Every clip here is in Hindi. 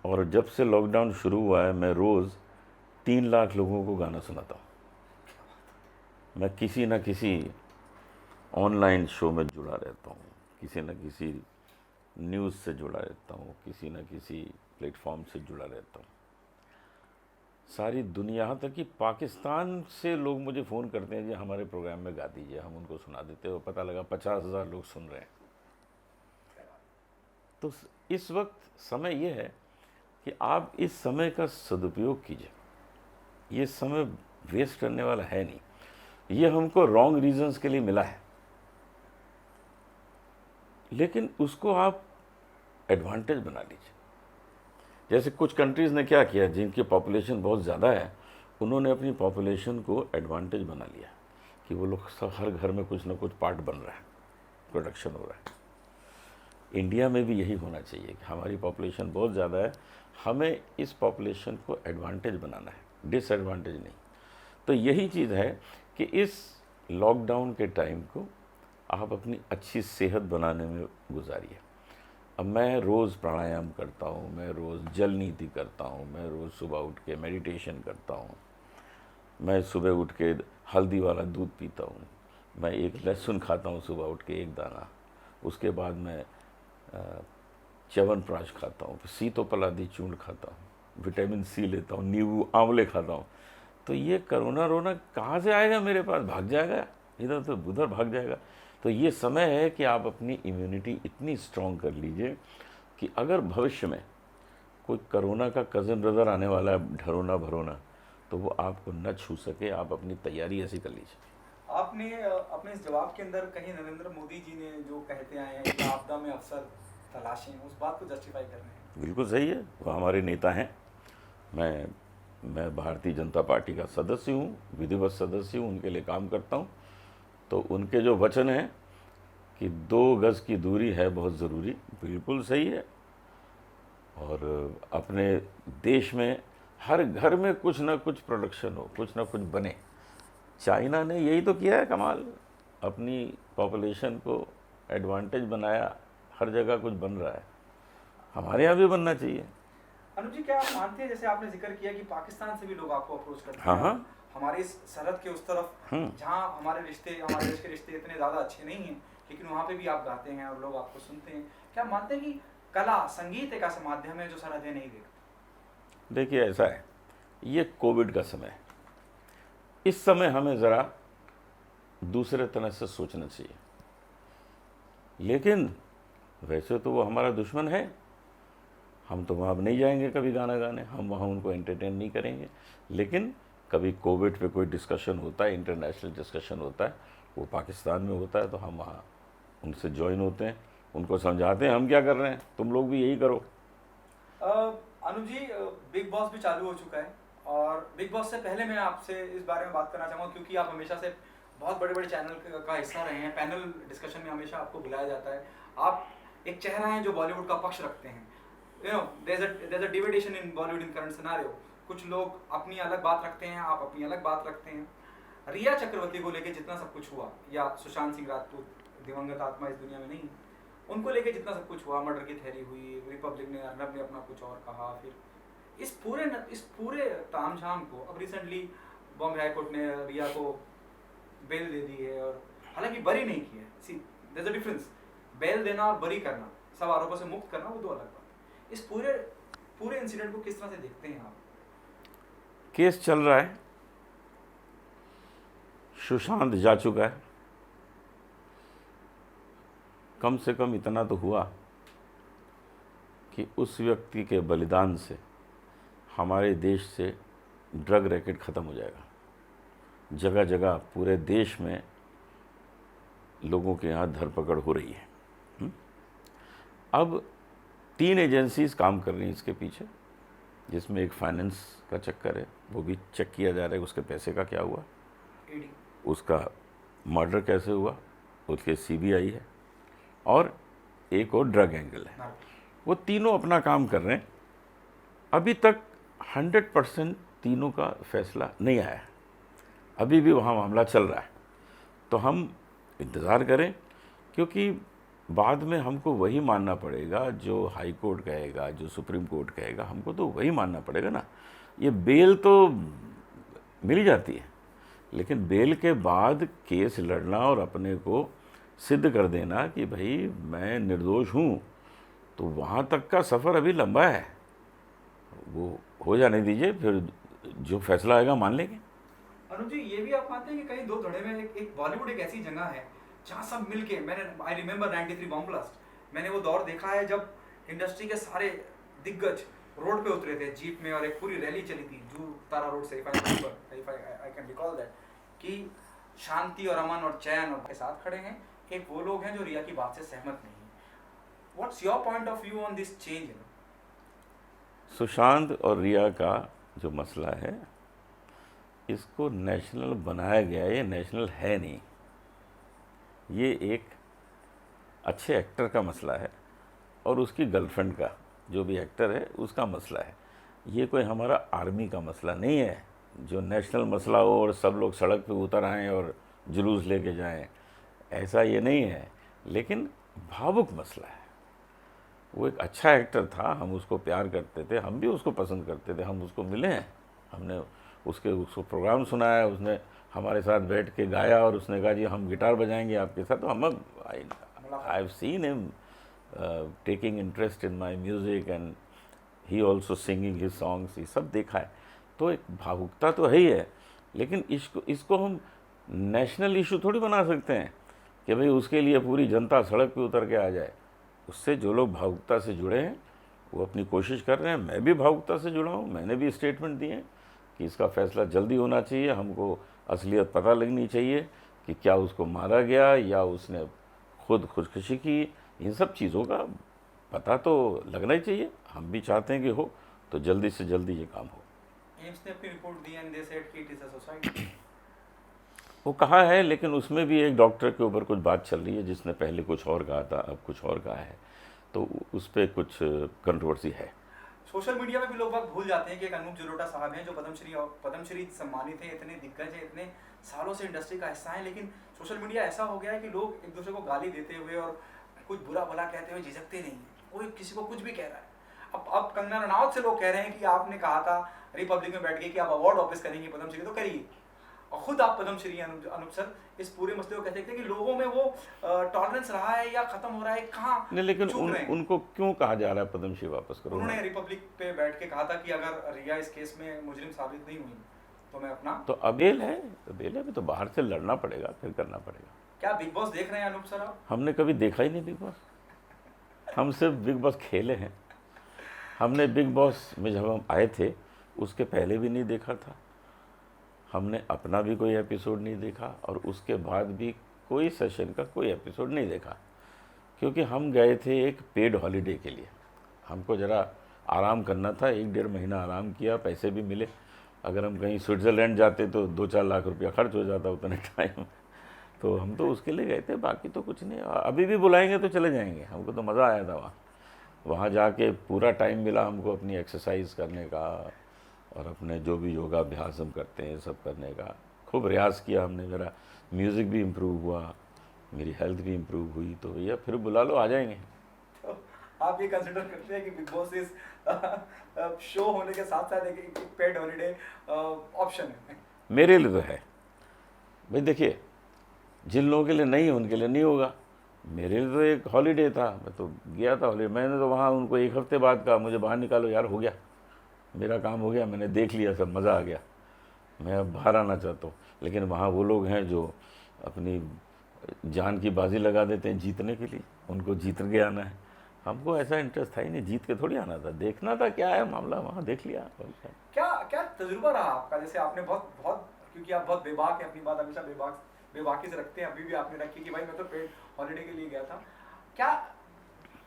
और जब से लॉकडाउन शुरू हुआ है मैं रोज़ 3 लाख लोगों को गाना सुनाता हूँ। मैं किसी न किसी ऑनलाइन शो में जुड़ा रहता हूँ, किसी न किसी न्यूज़ से जुड़ा रहता हूँ, किसी न किसी प्लेटफॉर्म से जुड़ा रहता हूँ। सारी दुनिया, यहाँ तक कि पाकिस्तान से लोग मुझे फ़ोन करते हैं, जी हमारे प्रोग्राम में गा दीजिए, हम उनको सुना देते हैं। पता लगा 50,000 लोग सुन रहे हैं। तो इस वक्त समय ये है कि आप इस समय का सदुपयोग कीजिए। ये समय वेस्ट करने वाला है नहीं। ये हमको रॉन्ग रीजंस के लिए मिला है, लेकिन उसको आप एडवांटेज बना लीजिए। जैसे कुछ कंट्रीज़ ने क्या किया, जिनकी पॉपुलेशन बहुत ज़्यादा है, उन्होंने अपनी पॉपुलेशन को एडवांटेज बना लिया कि वो लोग सब, हर घर में कुछ ना कुछ पार्ट बन रहा है, प्रोडक्शन हो रहा है। इंडिया में भी यही होना चाहिए कि हमारी पॉपुलेशन बहुत ज़्यादा है, हमें इस पॉपुलेशन को एडवांटेज बनाना है, डिसएडवांटेज नहीं। तो यही चीज़ है कि इस लॉकडाउन के टाइम को आप अपनी अच्छी सेहत बनाने में गुजारिए। अब मैं रोज़ प्राणायाम करता हूँ, मैं रोज़ जल नीति करता हूँ, मैं रोज़ सुबह उठ के मेडिटेशन करता हूँ, मैं सुबह उठ के हल्दी वाला दूध पीता हूँ, मैं एक लहसुन खाता हूँ सुबह उठ के 1 दाना, उसके बाद मैं च्यवनप्राश खाता हूँ, सीतोपल आदि चूर्ण खाता हूँ, विटामिन सी लेता हूँ, नींबू आंवले खाता हूँ। तो ये कोरोना रोना कहाँ से आएगा, मेरे पास भाग जाएगा, इधर तो उधर भाग जाएगा। तो ये समय है कि आप अपनी इम्यूनिटी इतनी स्ट्रॉन्ग कर लीजिए कि अगर भविष्य में कोई कोरोना का कज़न ब्रदर आने वाला है, डरोना भरोना, तो वो आपको न छू सके। आप अपनी तैयारी ऐसी कर लीजिए। आपने अपने इस जवाब के अंदर कहीं नरेंद्र मोदी जी ने जो कहते आए हैं कि आपदा में अवसर तलाशें, उस बात को जस्टिफाई कर रहे हैं। बिल्कुल सही है, वो हमारे नेता हैं। मैं भारतीय जनता पार्टी का सदस्य हूँ, विधिवत सदस्य हूँ, उनके लिए काम करता हूँ। तो उनके जो वचन हैं कि 2 गज़ की दूरी है बहुत ज़रूरी, बिल्कुल सही है। और अपने देश में हर घर में कुछ ना कुछ प्रोडक्शन हो, कुछ ना कुछ बने। चाइना ने यही तो किया है कमाल, अपनी पॉपुलेशन को एडवांटेज बनाया, हर जगह कुछ बन रहा है, हमारे यहाँ भी बनना चाहिए। अनुज जी, क्या आप मानते हैं, जैसे आपने जिक्र किया कि पाकिस्तान से भी लोग आपको अप्रोच करते हाँ हैं, हाँ। हमारे इस सरहद के उस तरफ जहाँ हमारे देश के रिश्ते इतने ज़्यादा अच्छे नहीं हैं, लेकिन वहाँ पे भी आप गाते हैं और लोग आपको सुनते हैं। क्या मानते हैं कि कला, संगीत एक ऐसा माध्यम है जो सरहदें नहीं देखता? देखिए ऐसा है, ये कोविड का समय है। इस समय हमें ज़रा दूसरे तरह से सोचना चाहिए। लेकिन वैसे तो वो हमारा दुश्मन है, हम तो वहाँ अब नहीं जाएंगे कभी गाना गाने, हम वहाँ उनको एंटरटेन नहीं करेंगे। लेकिन कभी कोविड पे कोई डिस्कशन होता है, इंटरनेशनल डिस्कशन होता है, वो पाकिस्तान में होता है, तो हम वहाँ उनसे ज्वाइन होते हैं, उनको समझाते हैं हम क्या कर रहे हैं, तुम लोग भी यही करो। अनुज जी, बिग बॉस भी चालू हो चुका है, और बिग बॉस से पहले मैं आपसे इस बारे में बात करना चाहूँगा, क्योंकि आप हमेशा से बहुत बड़े बड़े चैनल का हिस्सा रहे हैं, पैनल डिस्कशन में हमेशा आपको बुलाया जाता है। आप एक चेहरा हैं जो बॉलीवुड का पक्ष रखते हैं। there's a division in Bollywood in current scenario. कुछ लोग अपनी अलग बात रखते हैं, आप अपनी अलग बात रखते हैं। रिया चक्रवर्ती को लेके जितना सब कुछ हुआ, या सुशांत सिंह राजपूत, दिवंगत आत्मा इस दुनिया में नहीं, उनको लेके जितना सब कुछ हुआ, मर्डर की थ्योरी हुई, रिपब्लिक ने, अर्नब ने अपना कुछ और कहा, फिर इस पूरे तामझाम को अब रिसेंटली बॉम्बे हाई कोर्ट ने रिया को बेल दे दी है, और हालांकि बरी नहीं की है। See there is a difference, bail देना और बरी करना, सब आरोपों से मुक्त करना, वो दो अलग बात है। इस पूरे इंसिडेंट को किस तरह से देखते हैं आप? केस चल रहा है, सुशांत जा चुका है। कम से कम इतना तो हुआ कि उस व्यक्ति के बलिदान से हमारे देश से ड्रग रैकेट ख़त्म हो जाएगा। जगह जगह पूरे देश में लोगों के यहाँ धरपकड़ हो रही है। अब 3 एजेंसीज काम कर रही हैं इसके पीछे, जिसमें एक फाइनेंस का चक्कर है, वो भी चेक किया जा रहा है उसके पैसे का क्या हुआ, उसका मर्डर कैसे हुआ, उसके सीबीआई है, और एक और ड्रग एंगल है। वो तीनों अपना काम कर रहे हैं। अभी तक 100% तीनों का फैसला नहीं आया है, अभी भी वहाँ मामला चल रहा है। तो हम इंतज़ार करें, क्योंकि बाद में हमको वही मानना पड़ेगा जो हाई कोर्ट कहेगा, जो सुप्रीम कोर्ट कहेगा, हमको तो वही मानना पड़ेगा ना। ये बेल तो मिल जाती है, लेकिन बेल के बाद केस लड़ना और अपने को सिद्ध कर देना कि भाई मैं निर्दोष हूँ, तो वहाँ तक का सफ़र अभी लंबा है। वो हो जाने दीजिए, फिर जो फैसला आएगा मान लेंगे। अनुज जी, ये भी आप मानते हैं कि कहीं दो धड़े में एक बॉलीवुड एक ऐसी जगह है जहाँ सब मिलके, मैंने आई रिमेंबर 93 बॉम्ब ब्लास्ट, मैंने वो दौर देखा है जब इंडस्ट्री के सारे दिग्गज रोड पे उतरे थे जीप में और एक पूरी रैली चली थी जू तारा रोड से, if I can recall that, कि शांति और अमन और चैन और के साथ खड़े हैं। एक वो लोग हैं जो रिया की बात से सहमत नहीं है। What's your point of view on this change? Sushant और रिया का जो मसला है, इसको नेशनल बनाया गया है, ये नेशनल है नहीं। ये एक अच्छे एक्टर का मसला है और उसकी गर्लफ्रेंड का, जो भी एक्टर है उसका मसला है। ये कोई हमारा आर्मी का मसला नहीं है जो नेशनल मसला हो और सब लोग सड़क पे उतर आएँ और जुलूस लेके जाएं, ऐसा ये नहीं है। लेकिन भावुक मसला है। वो एक अच्छा एक्टर था, हम उसको प्यार करते थे, हम भी उसको पसंद करते थे, हम उसको मिले हैं, हमने उसको प्रोग्राम सुनाया, उसने हमारे साथ बैठ के गाया और उसने कहा जी हम गिटार बजाएंगे आपके साथ। तो हम I have seen him taking interest in my music and he also singing his songs, ये सब देखा है। तो एक भावुकता तो है ही है, लेकिन इसको हम नेशनल इशू थोड़ी बना सकते हैं कि भाई उसके लिए पूरी जनता सड़क पे उतर के आ जाए। उससे जो लोग भावुकता से जुड़े हैं वो अपनी कोशिश कर रहे हैं। मैं भी भावुकता से जुड़ा हूँ, मैंने भी स्टेटमेंट दिए हैं कि इसका फैसला जल्दी होना चाहिए, हमको असलियत पता लगनी चाहिए कि क्या उसको मारा गया या उसने खुद खुदकुशी की। इन सब चीज़ों का पता तो लगना ही चाहिए। हम भी चाहते हैं कि हो तो जल्दी से जल्दी ये काम हो। एम्स ने अपनी report the and they said कि इट इज अ सुसाइड। वो कहा है, लेकिन उसमें भी एक डॉक्टर के ऊपर कुछ बात चल रही है जिसने पहले कुछ और कहा था, अब कुछ और कहा है, तो उस पर कुछ कंट्रोवर्सी है। सोशल मीडिया में भी लोग बाग भूल जाते हैं कि एक अनूप जलोटा साहब हैं जो पद्मश्री सम्मानित हैं, इतने दिग्गज हैं, इतने सालों से इंडस्ट्री का हिस्सा है, लेकिन सोशल मीडिया ऐसा हो गया है कि लोग एक दूसरे को गाली देते हुए और कुछ बुरा भला कहते हुए झिझकते नहीं हैं। कोई किसी को कुछ भी कह रहा है। अब कंगना रनावत से लोग कह रहे हैं कि आपने कहा था रिपब्लिक में बैठ के कि आप अवार्ड वापस करेंगे पद्मश्री, तो करिए। और खुद आप पद्मश्री अनुप सर इस पूरे मसले को कहते हैं कि लोगों में वो टॉलरेंस रहा है या खत्म हो रहा है, कहाँ नहीं, लेकिन उनको क्यों कहा जा रहा है पद्मश्री वापस करो? उन्होंने रिपब्लिक पे बैठ के कहा था कि अगर रिया इस केस में मुजरिम साबित नहीं हुई तो मैं अपना, तो अबेल है, अबेल है, तो बाहर से लड़ना पड़ेगा, फिर करना पड़ेगा। क्या बिग बॉस देख रहे हैं अनूप सर आप? हमने कभी देखा ही नहीं बिग बॉस, हम सिर्फ बिग बॉस खेले हैं। हमने बिग बॉस में जब हम आए थे उसके पहले भी नहीं देखा था, हमने अपना भी कोई एपिसोड नहीं देखा और उसके बाद भी कोई सेशन का कोई एपिसोड नहीं देखा, क्योंकि हम गए थे एक पेड हॉलीडे के लिए। हमको ज़रा आराम करना था, 1-1.5 महीना आराम किया, पैसे भी मिले। अगर हम कहीं स्विट्ज़रलैंड जाते तो 2-4 लाख रुपया खर्च हो जाता उतने टाइम, तो हम तो उसके लिए गए थे, बाकी तो कुछ नहीं। अभी भी बुलाएंगे तो चले जाएंगे, हमको तो मज़ा आया था वहाँ जाके। पूरा टाइम मिला हमको अपनी एक्सरसाइज करने का और अपने जो भी योगाभ्यास हम करते हैं सब करने का। खूब रियाज़ किया हमने, मेरा म्यूज़िक भी इम्प्रूव हुआ, मेरी हेल्थ भी इम्प्रूव हुई। तो भैया फिर बुला लो, आ जाएंगे। तो आप ये कंसिडर करते हैं कि बिग बॉस इस शो होने के साथ साथ एक पेड हॉलीडे ऑप्शन है? मेरे लिए तो है भाई। देखिए, जिन लोगों के लिए नहीं है उनके लिए नहीं होगा, मेरे लिए तो एक हॉलीडे था, मैं तो गया था हॉलीडे। मैंने तो वहाँ उनको 1 हफ्ते बाद कहा मुझे बाहर निकालो यार, हो गया मेरा काम, हो गया, मैंने देख लिया सब, मज़ा आ गया, मैं अब बाहर आना चाहता हूँ। लेकिन वहाँ वो लोग हैं जो अपनी जान की बाजी लगा देते हैं जीतने के लिए, उनको जीत के आना है। हमको ऐसा इंटरेस्ट था ही नहीं, जीत के थोड़ी आना था, देखना था क्या है मामला, वहाँ देख लिया। क्या क्या तजुर्बा रहा आपका? जैसे आपने बहुत क्योंकि आप बहुत बेबाक हैं, अपनी बात हमेशा बेबाकी से रखते हैं, अभी भी आपने रखी कि भाई मैं तो पेड हॉलीडे के लिए गया था। क्या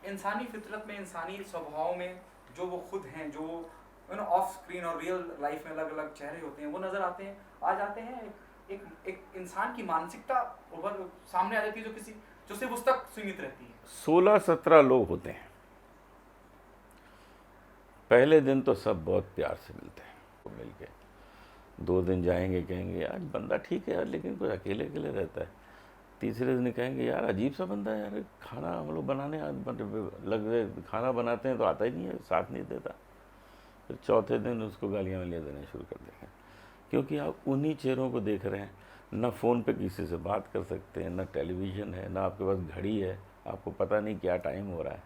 इंसानी फितरत में, इंसानी स्वभाव में जो वो खुद हैं, जो ऑफ स्क्रीन और रियल लाइफ में अलग अलग चेहरे होते हैं, वो नजर आते हैं, आ जाते हैं? एक इंसान की मानसिकता उभर सामने आ जाती है जो सिर्फ उस तक सीमित रहती है। 16-17 लोग होते हैं। पहले दिन तो सब बहुत प्यार से मिलते हैं, मिल के 2 दिन जाएंगे, कहेंगे यार बंदा ठीक है यार, लेकिन कोई अकेले अकेले रहता है। तीसरे दिन कहेंगे यार अजीब सा बंदा है यार, खाना हम लोग बनाने लग गए, खाना बनाते हैं तो आता ही नहीं है, साथ नहीं देता। फिर चौथे दिन उसको गालियाँ वालियाँ देना शुरू कर देंगे, क्योंकि आप उन्हीं चेहरों को देख रहे हैं। ना फ़ोन पे किसी से बात कर सकते हैं, ना टेलीविज़न है, ना आपके पास घड़ी है, आपको पता नहीं क्या टाइम हो रहा है।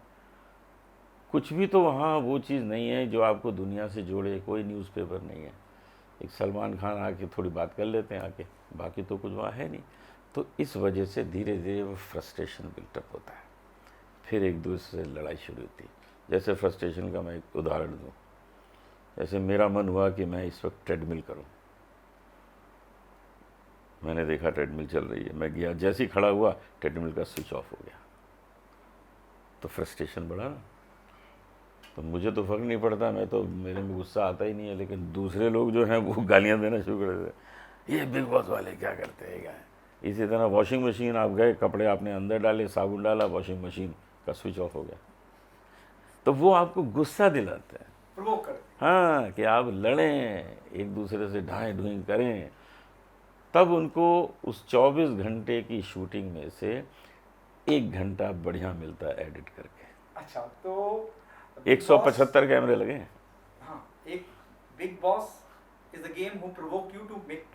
कुछ भी तो वहाँ वो चीज़ नहीं है जो आपको दुनिया से जोड़े, कोई न्यूज़पेपर नहीं है। एक सलमान खान आके थोड़ी बात कर लेते हैं आके, बाकी तो कुछ वहाँ है नहीं। तो इस वजह से धीरे धीरे वो फ्रस्ट्रेशन बिल्टअप होता है, फिर एक दूसरे से लड़ाई शुरू होती है। जैसे फ्रस्ट्रेशन का मैं एक उदाहरण दूँ, जैसे मेरा मन हुआ कि मैं इस वक्त ट्रेडमिल करूँ। मैंने देखा ट्रेडमिल चल रही है, मैं गया, जैसे ही खड़ा हुआ ट्रेडमिल का स्विच ऑफ हो गया। तो फ्रस्ट्रेशन बढ़ा ना। तो मुझे तो फ़र्क नहीं पड़ता, मैं तो, मेरे में गुस्सा आता ही नहीं है, लेकिन दूसरे लोग जो हैं वो गालियाँ देना शुरू कर देते, ये बिग बॉस वाले क्या करते हैं क्या है। इसी तरह वॉशिंग मशीन, आप गए, कपड़े आपने अंदर डाले, साबुन डाला, वॉशिंग मशीन का स्विच ऑफ हो गया। तो वो आपको गुस्सा दिलाते हैं, प्रोवोक कर। हाँ, कि आप लड़ें, एक दूसरे से ढाई ढूई करें। तब उनको उस 24 घंटे की शूटिंग में से 1 घंटा बढ़िया मिलता है एडिट करके। अच्छा, तो 175 कैमरे लगे हैं। हाँ, एक Bigg Boss is the game who provoke you to make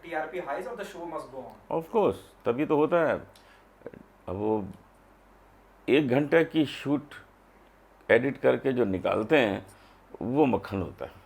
TRP highs और the show must go on. Of course, तभी तो होता है। अब वो 1 घंटे की शूट एडिट करके जो निकालते हैं वो मक्खन होता है।